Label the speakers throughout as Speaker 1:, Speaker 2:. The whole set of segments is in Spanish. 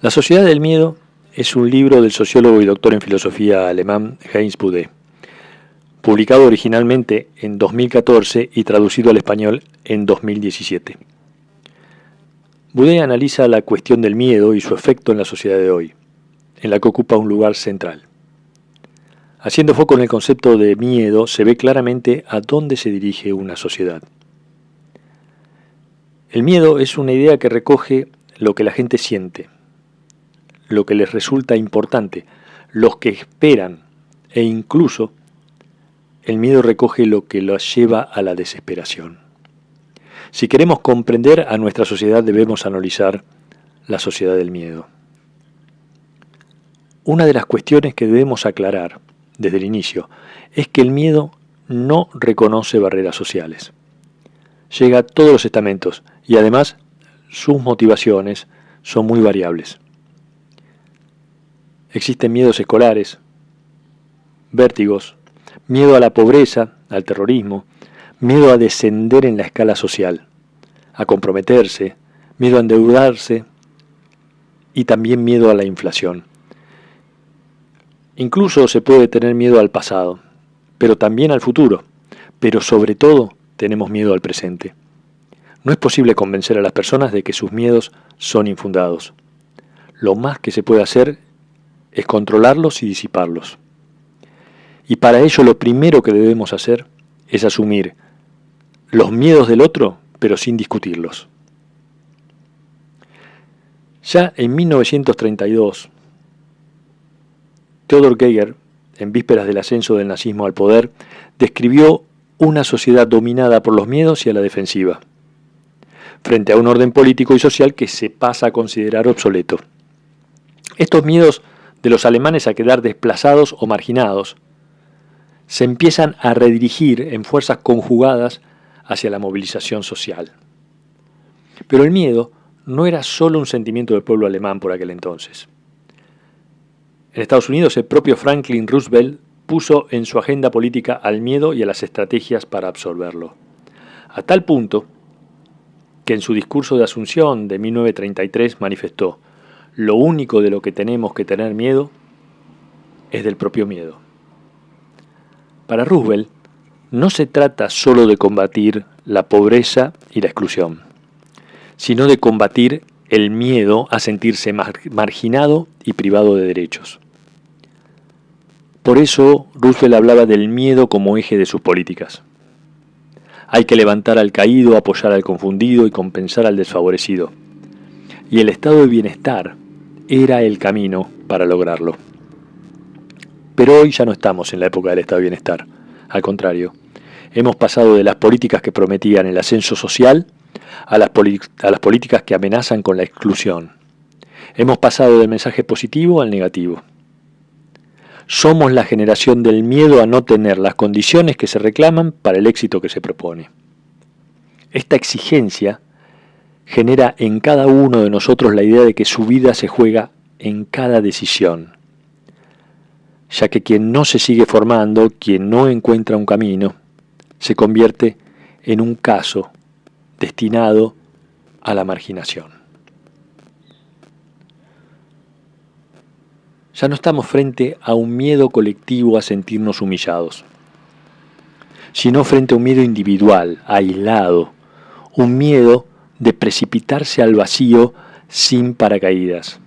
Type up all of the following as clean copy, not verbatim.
Speaker 1: La sociedad del miedo es un libro del sociólogo y doctor en filosofía alemán Heinz Budde, publicado originalmente en 2014 y traducido al español en 2017. Budde analiza la cuestión del miedo y su efecto en la sociedad de hoy, en la que ocupa un lugar central. Haciendo foco en el concepto de miedo, se ve claramente a dónde se dirige una sociedad. El miedo es una idea que recoge lo que la gente siente, lo que les resulta importante, los que esperan, e incluso el miedo recoge lo que los lleva a la desesperación. Si queremos comprender a nuestra sociedad, debemos analizar la sociedad del miedo. Una de las cuestiones que debemos aclarar desde el inicio es que el miedo no reconoce barreras sociales. Llega a todos los estamentos y además sus motivaciones son muy variables. Existen miedos escolares, vértigos, miedo a la pobreza, al terrorismo, miedo a descender en la escala social, a comprometerse, miedo a endeudarse y también miedo a la inflación. Incluso se puede tener miedo al pasado, pero también al futuro, pero sobre todo tenemos miedo al presente. No es posible convencer a las personas de que sus miedos son infundados. Lo más que se puede hacer es controlarlos y disiparlos. Y para ello lo primero que debemos hacer es asumir los miedos del otro, pero sin discutirlos. Ya en 1932, Theodor Geiger, en vísperas del ascenso del nazismo al poder, describió una sociedad dominada por los miedos y a la defensiva, frente a un orden político y social que se pasa a considerar obsoleto. Estos miedos de los alemanes a quedar desplazados o marginados se empiezan a redirigir en fuerzas conjugadas hacia la movilización social. Pero el miedo no era solo un sentimiento del pueblo alemán por aquel entonces. En Estados Unidos, el propio Franklin Roosevelt puso en su agenda política al miedo y a las estrategias para absorberlo. A tal punto que en su discurso de Asunción de 1933 manifestó: lo único de lo que tenemos que tener miedo es del propio miedo. Para Roosevelt, no se trata solo de combatir la pobreza y la exclusión, sino de combatir el miedo a sentirse marginado y privado de derechos. Por eso, Roosevelt hablaba del miedo como eje de sus políticas. Hay que levantar al caído, apoyar al confundido y compensar al desfavorecido. Y el estado de bienestar era el camino para lograrlo. Pero hoy ya no estamos en la época del estado de bienestar. Al contrario, hemos pasado de las políticas que prometían el ascenso social a las políticas que amenazan con la exclusión. Hemos pasado del mensaje positivo al negativo. Somos la generación del miedo a no tener las condiciones que se reclaman para el éxito que se propone. Esta exigencia genera en cada uno de nosotros la idea de que su vida se juega en cada decisión, ya que quien no se sigue formando, quien no encuentra un camino, se convierte en un caso destinado a la marginación. Ya no estamos frente a un miedo colectivo a sentirnos humillados, sino frente a un miedo individual, aislado, un miedo de precipitarse al vacío sin paracaídas.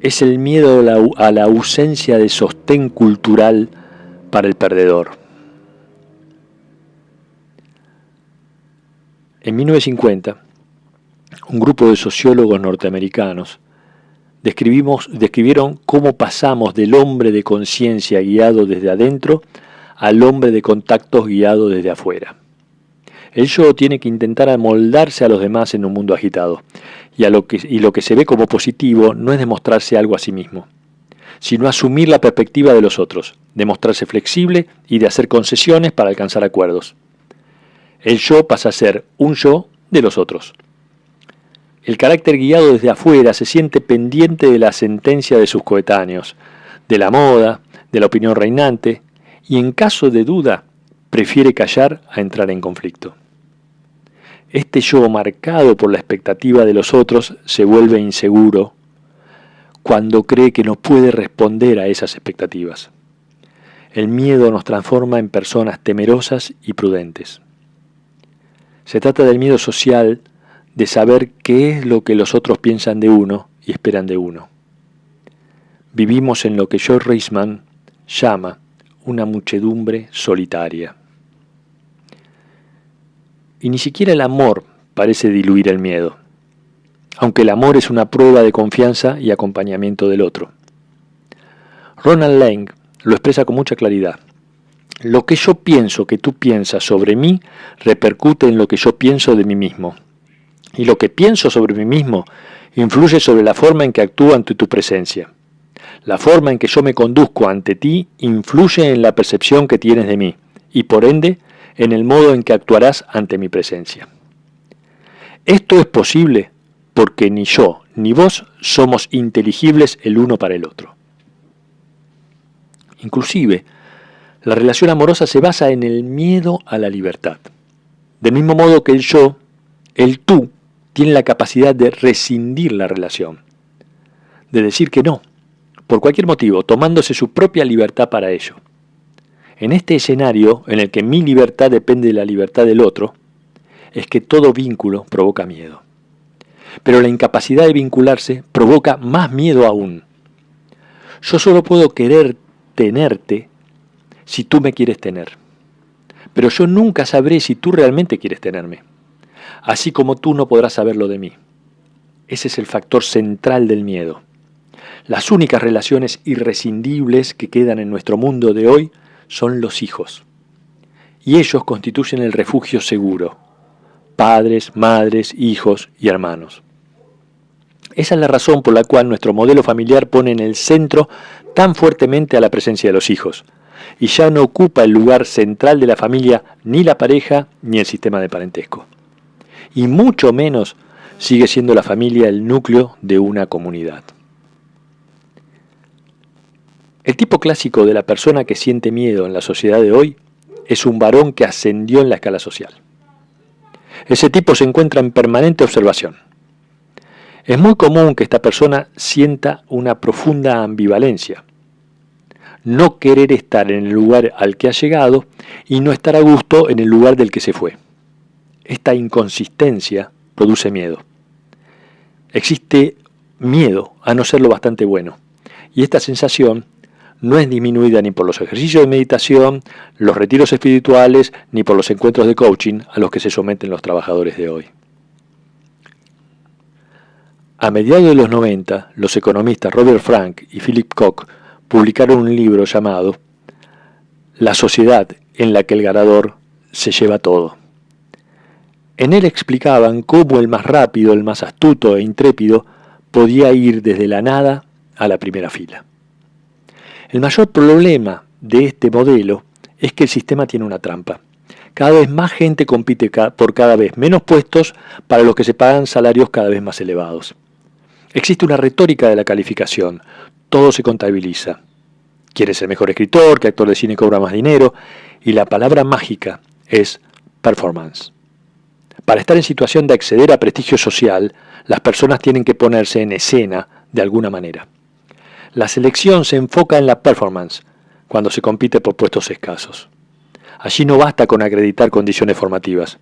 Speaker 1: Es el miedo a la ausencia de sostén cultural para el perdedor. En 1950, un grupo de sociólogos norteamericanos describieron cómo pasamos del hombre de conciencia guiado desde adentro al hombre de contactos guiado desde afuera. El yo tiene que intentar amoldarse a los demás en un mundo agitado, y lo que se ve como positivo no es demostrarse algo a sí mismo, sino asumir la perspectiva de los otros, de mostrarse flexible y de hacer concesiones para alcanzar acuerdos. El yo pasa a ser un yo de los otros. El carácter guiado desde afuera se siente pendiente de la sentencia de sus coetáneos, de la moda, de la opinión reinante, y en caso de duda, prefiere callar a entrar en conflicto. Este yo, marcado por la expectativa de los otros, se vuelve inseguro cuando cree que no puede responder a esas expectativas. El miedo nos transforma en personas temerosas y prudentes. Se trata del miedo social, de saber qué es lo que los otros piensan de uno y esperan de uno. Vivimos en lo que George Reisman llama una muchedumbre solitaria. Y ni siquiera el amor parece diluir el miedo, aunque el amor es una prueba de confianza y acompañamiento del otro. Ronald Lang lo expresa con mucha claridad. Lo que yo pienso que tú piensas sobre mí repercute en lo que yo pienso de mí mismo. Y lo que pienso sobre mí mismo influye sobre la forma en que actúo ante tu presencia. La forma en que yo me conduzco ante ti influye en la percepción que tienes de mí y por ende en el modo en que actuarás ante mi presencia. Esto es posible porque ni yo ni vos somos inteligibles el uno para el otro. Inclusive, la relación amorosa se basa en el miedo a la libertad. Del mismo modo que el yo, el tú, tiene la capacidad de rescindir la relación, de decir que no, por cualquier motivo, tomándose su propia libertad para ello. En este escenario, en el que mi libertad depende de la libertad del otro, es que todo vínculo provoca miedo. Pero la incapacidad de vincularse provoca más miedo aún. Yo solo puedo querer tenerte si tú me quieres tener. Pero yo nunca sabré si tú realmente quieres tenerme. Así como tú no podrás saberlo de mí. Ese es el factor central del miedo. Las únicas relaciones irrescindibles que quedan en nuestro mundo de hoy son los hijos. Y ellos constituyen el refugio seguro. Padres, madres, hijos y hermanos. Esa es la razón por la cual nuestro modelo familiar pone en el centro tan fuertemente a la presencia de los hijos, y ya no ocupa el lugar central de la familia ni la pareja ni el sistema de parentesco. Y mucho menos sigue siendo la familia el núcleo de una comunidad. El tipo clásico de la persona que siente miedo en la sociedad de hoy es un varón que ascendió en la escala social. Ese tipo se encuentra en permanente observación. Es muy común que esta persona sienta una profunda ambivalencia. No querer estar en el lugar al que ha llegado y no estar a gusto en el lugar del que se fue. Esta inconsistencia produce miedo. Existe miedo a no ser lo bastante bueno. Y esta sensación no es disminuida ni por los ejercicios de meditación, los retiros espirituales, ni por los encuentros de coaching a los que se someten los trabajadores de hoy. A mediados de los 90, los economistas Robert Frank y Philip Koch publicaron un libro llamado La sociedad en la que el ganador se lleva todo. En él explicaban cómo el más rápido, el más astuto e intrépido podía ir desde la nada a la primera fila. El mayor problema de este modelo es que el sistema tiene una trampa. Cada vez más gente compite por cada vez menos puestos para los que se pagan salarios cada vez más elevados. Existe una retórica de la calificación, todo se contabiliza. Quieres ser mejor escritor, que actor de cine cobra más dinero, y la palabra mágica es performance. Para estar en situación de acceder a prestigio social, las personas tienen que ponerse en escena de alguna manera. La selección se enfoca en la performance cuando se compite por puestos escasos. Allí no basta con acreditar condiciones formativas.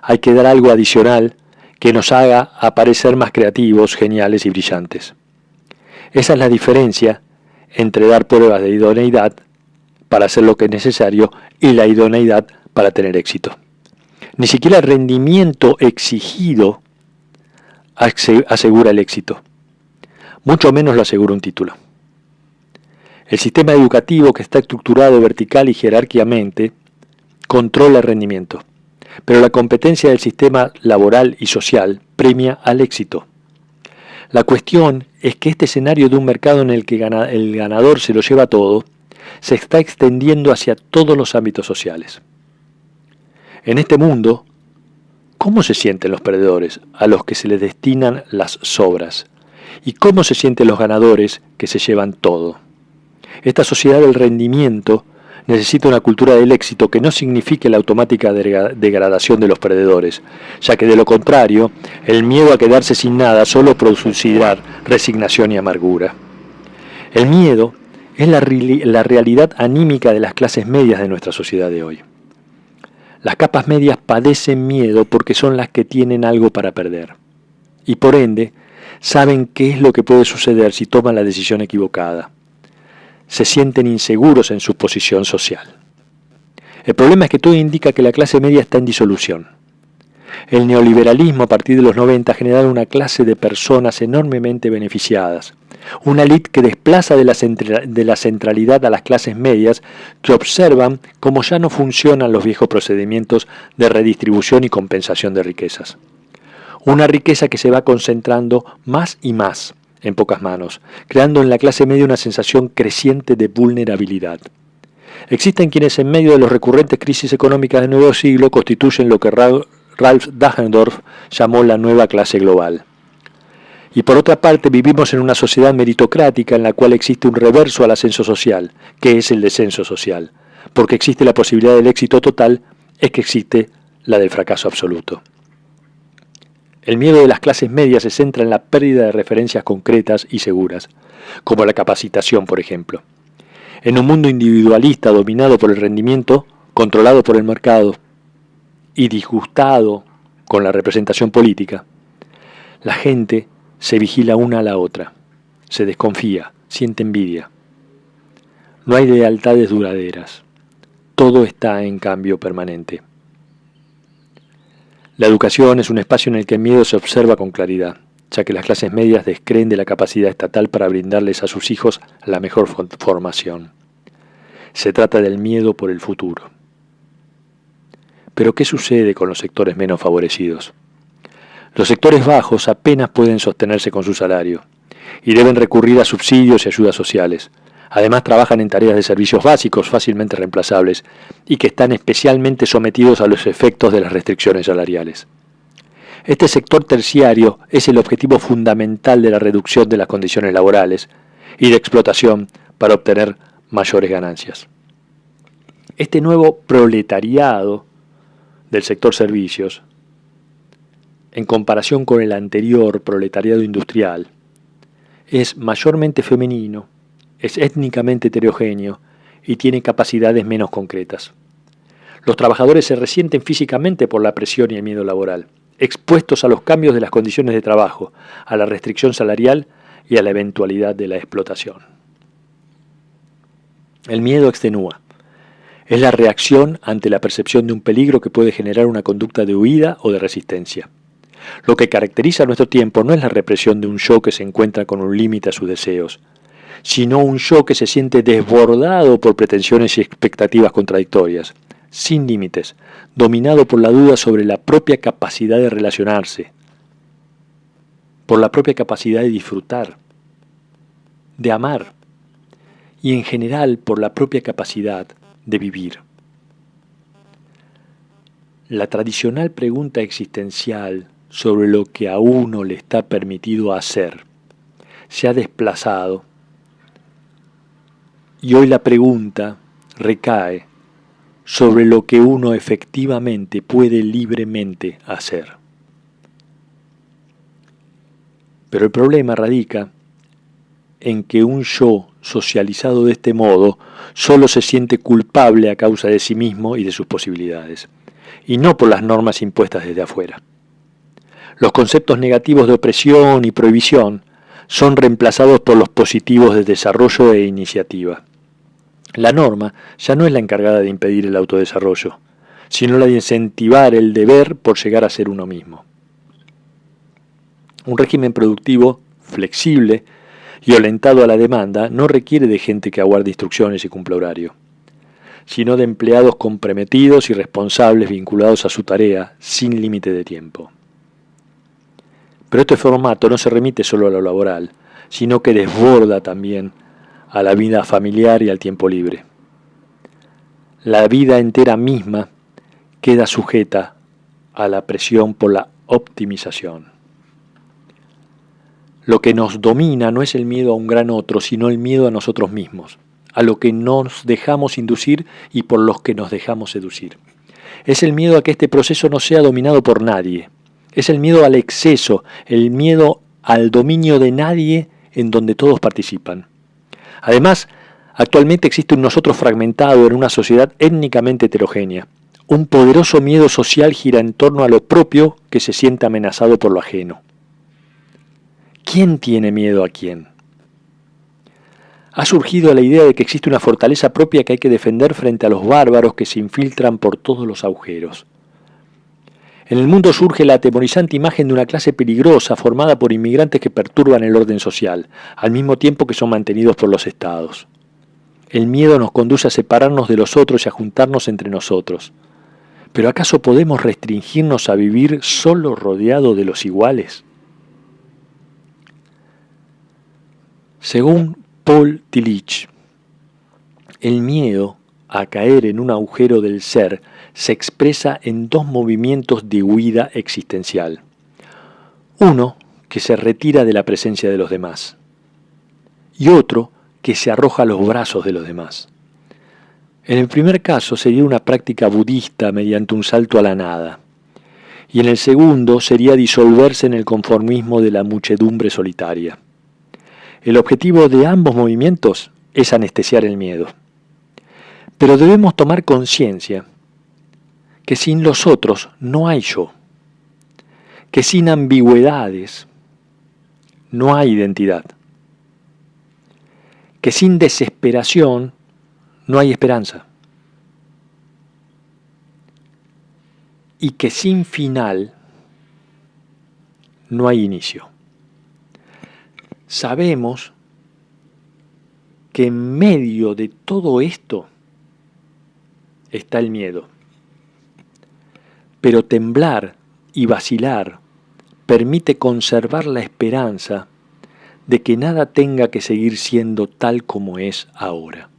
Speaker 1: Hay que dar algo adicional que nos haga aparecer más creativos, geniales y brillantes. Esa es la diferencia entre dar pruebas de idoneidad para hacer lo que es necesario y la idoneidad para tener éxito. Ni siquiera el rendimiento exigido asegura el éxito. Mucho menos lo asegura un título. El sistema educativo, que está estructurado vertical y jerárquicamente, controla el rendimiento, pero la competencia del sistema laboral y social premia al éxito. La cuestión es que este escenario de un mercado en el que el ganador se lo lleva todo, se está extendiendo hacia todos los ámbitos sociales. En este mundo, ¿cómo se sienten los perdedores a los que se les destinan las sobras? ¿Y cómo se sienten los ganadores que se llevan todo? Esta sociedad del rendimiento necesita una cultura del éxito que no signifique la automática degradación de los perdedores, ya que de lo contrario, el miedo a quedarse sin nada solo producirá resignación y amargura. El miedo es la realidad anímica de las clases medias de nuestra sociedad de hoy. Las capas medias padecen miedo porque son las que tienen algo para perder, y por ende, saben qué es lo que puede suceder si toman la decisión equivocada. Se sienten inseguros en su posición social. El problema es que todo indica que la clase media está en disolución. El neoliberalismo a partir de los 90 ha generado una clase de personas enormemente beneficiadas, una élite que desplaza de la centralidad a las clases medias que observan cómo ya no funcionan los viejos procedimientos de redistribución y compensación de riquezas. Una riqueza que se va concentrando más y más en pocas manos, creando en la clase media una sensación creciente de vulnerabilidad. Existen quienes en medio de las recurrentes crisis económicas del nuevo siglo constituyen lo que Ralph Dahrendorf llamó la nueva clase global. Y por otra parte vivimos en una sociedad meritocrática en la cual existe un reverso al ascenso social, que es el descenso social. Porque existe la posibilidad del éxito total, es que existe la del fracaso absoluto. El miedo de las clases medias se centra en la pérdida de referencias concretas y seguras, como la capacitación, por ejemplo. En un mundo individualista dominado por el rendimiento, controlado por el mercado y disgustado con la representación política, la gente se vigila una a la otra, se desconfía, siente envidia. No hay lealtades duraderas, todo está en cambio permanente. La educación es un espacio en el que el miedo se observa con claridad, ya que las clases medias descreen de la capacidad estatal para brindarles a sus hijos la mejor formación. Se trata del miedo por el futuro. Pero ¿qué sucede con los sectores menos favorecidos? Los sectores bajos apenas pueden sostenerse con su salario y deben recurrir a subsidios y ayudas sociales. Además trabajan en tareas de servicios básicos fácilmente reemplazables y que están especialmente sometidos a los efectos de las restricciones salariales. Este sector terciario es el objetivo fundamental de la reducción de las condiciones laborales y de explotación para obtener mayores ganancias. Este nuevo proletariado del sector servicios, en comparación con el anterior proletariado industrial, es mayormente femenino, es étnicamente heterogéneo y tiene capacidades menos concretas. Los trabajadores se resienten físicamente por la presión y el miedo laboral, expuestos a los cambios de las condiciones de trabajo, a la restricción salarial y a la eventualidad de la explotación. El miedo extenúa. Es la reacción ante la percepción de un peligro que puede generar una conducta de huida o de resistencia. Lo que caracteriza a nuestro tiempo no es la represión de un yo que se encuentra con un límite a sus deseos, sino un yo que se siente desbordado por pretensiones y expectativas contradictorias, sin límites, dominado por la duda sobre la propia capacidad de relacionarse, por la propia capacidad de disfrutar, de amar, y en general por la propia capacidad de vivir. La tradicional pregunta existencial sobre lo que a uno le está permitido hacer se ha desplazado y hoy la pregunta recae sobre lo que uno efectivamente puede libremente hacer. Pero el problema radica en que un yo socializado de este modo solo se siente culpable a causa de sí mismo y de sus posibilidades, y no por las normas impuestas desde afuera. Los conceptos negativos de opresión y prohibición son reemplazados por los positivos de desarrollo e iniciativa. La norma ya no es la encargada de impedir el autodesarrollo, sino la de incentivar el deber por llegar a ser uno mismo. Un régimen productivo, flexible y orientado a la demanda no requiere de gente que aguarde instrucciones y cumpla horario, sino de empleados comprometidos y responsables vinculados a su tarea sin límite de tiempo. Pero este formato no se remite solo a lo laboral, sino que desborda también a la vida familiar y al tiempo libre. La vida entera misma queda sujeta a la presión por la optimización. Lo que nos domina no es el miedo a un gran otro, sino el miedo a nosotros mismos, a lo que nos dejamos inducir y por los que nos dejamos seducir. Es el miedo a que este proceso no sea dominado por nadie. Es el miedo al exceso, el miedo al dominio de nadie en donde todos participan. Además, actualmente existe un nosotros fragmentado en una sociedad étnicamente heterogénea. Un poderoso miedo social gira en torno a lo propio que se siente amenazado por lo ajeno. ¿Quién tiene miedo a quién? Ha surgido la idea de que existe una fortaleza propia que hay que defender frente a los bárbaros que se infiltran por todos los agujeros. En el mundo surge la atemorizante imagen de una clase peligrosa formada por inmigrantes que perturban el orden social, al mismo tiempo que son mantenidos por los estados. El miedo nos conduce a separarnos de los otros y a juntarnos entre nosotros. ¿Pero acaso podemos restringirnos a vivir solo rodeado de los iguales? Según Paul Tillich, el miedo a caer en un agujero del ser se expresa en dos movimientos de huida existencial. Uno que se retira de la presencia de los demás y otro que se arroja a los brazos de los demás. En el primer caso sería una práctica budista mediante un salto a la nada, y en el segundo sería disolverse en el conformismo de la muchedumbre solitaria. El objetivo de ambos movimientos es anestesiar el miedo. Pero debemos tomar conciencia que sin los otros no hay yo, que sin ambigüedades no hay identidad, que sin desesperación no hay esperanza, y que sin final no hay inicio. Sabemos que en medio de todo esto está el miedo. Pero temblar y vacilar permite conservar la esperanza de que nada tenga que seguir siendo tal como es ahora.